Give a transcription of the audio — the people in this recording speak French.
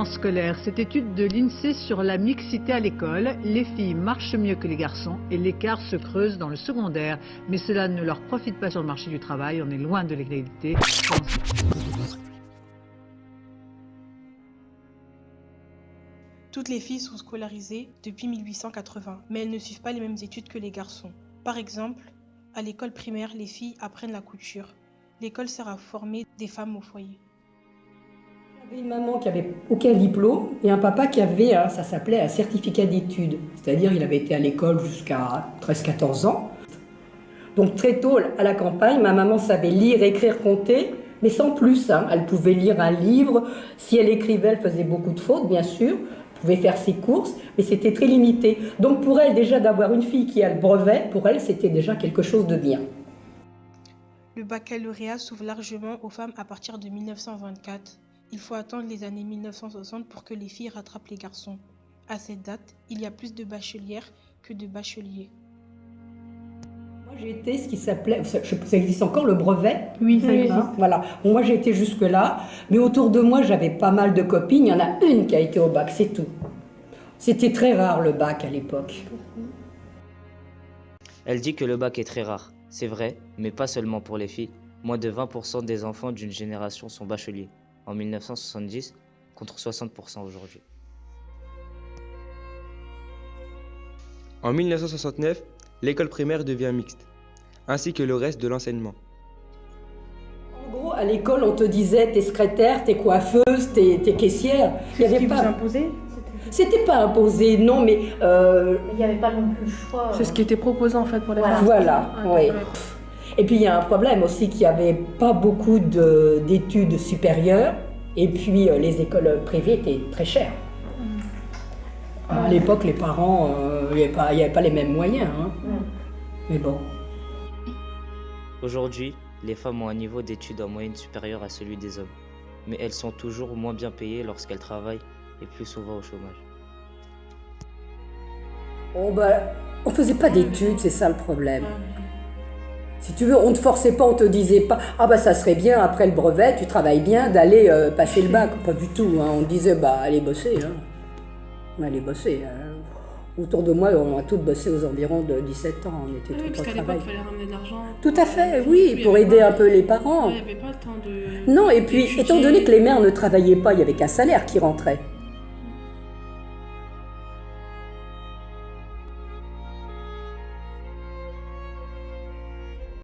Scolaire, cette étude de l'INSEE sur la mixité à l'école, les filles marchent mieux que les garçons et l'écart se creuse dans le secondaire. Mais cela ne leur profite pas sur le marché du travail, on est loin de l'égalité. Toutes les filles sont scolarisées depuis 1880, mais elles ne suivent pas les mêmes études que les garçons. Par exemple, à l'école primaire, les filles apprennent la couture. L'école sert à former des femmes au foyer. J'avais une maman qui avait aucun diplôme et un papa qui avait, ça s'appelait un certificat d'études. C'est-à-dire il avait été à l'école jusqu'à 13-14 ans. Donc très tôt, à la campagne, ma maman savait lire, écrire, compter, mais sans plus. Elle pouvait lire un livre. Si elle écrivait, elle faisait beaucoup de fautes, bien sûr. Elle pouvait faire ses courses, mais c'était très limité. Donc pour elle, déjà d'avoir une fille qui a le brevet, pour elle, c'était déjà quelque chose de bien. Le baccalauréat s'ouvre largement aux femmes à partir de 1924. Il faut attendre les années 1960 pour que les filles rattrapent les garçons. À cette date, il y a plus de bachelières que de bacheliers. Moi, j'ai été ce qui s'appelait, ça existe encore, le brevet. Oui, ça existe. Voilà. Bon, moi, j'ai été jusque-là, mais autour de moi, j'avais pas mal de copines. Il y en a une qui a été au bac, c'est tout. C'était très rare le bac à l'époque. Elle dit que le bac est très rare. C'est vrai, mais pas seulement pour les filles. Moins de 20% des enfants d'une génération sont bacheliers. En 1970, contre 60% aujourd'hui. En 1969, l'école primaire devient mixte, ainsi que le reste de l'enseignement. En gros, à l'école, on te disait t'es secrétaire, t'es coiffeuse, t'es caissière. C'est ce qui vous imposait ? C'était pas imposé, non, mais... Il n'y avait pas non plus le choix. C'est ce qui était proposé en fait pour les femmes. Voilà, oui. Et puis il y a un problème aussi qu'il n'y avait pas beaucoup d'études supérieures. Et puis les écoles privées étaient très chères. À l'époque, les parents, il n'y avait pas les mêmes moyens. Mais bon. Aujourd'hui, les femmes ont un niveau d'études en moyenne supérieur à celui des hommes. Mais elles sont toujours moins bien payées lorsqu'elles travaillent et plus souvent au chômage. Oh on faisait pas d'études, c'est ça le problème. Si tu veux, on ne te forçait pas, on te disait pas « Ah ça serait bien, après le brevet, tu travailles bien, d'aller passer le bac ». Pas du tout, on disait « Allez bosser ». Allez bosser. Autour de moi, on a tous bossé aux environs de 17 ans, on était tout au travail. Parce qu'à l'époque, il fallait ramener de l'argent. Tout à fait, oui, pour aider un peu les parents. Il n'y avait pas tant de... Non, et puis, étant donné que les mères ne travaillaient pas, il n'y avait qu'un salaire qui rentrait.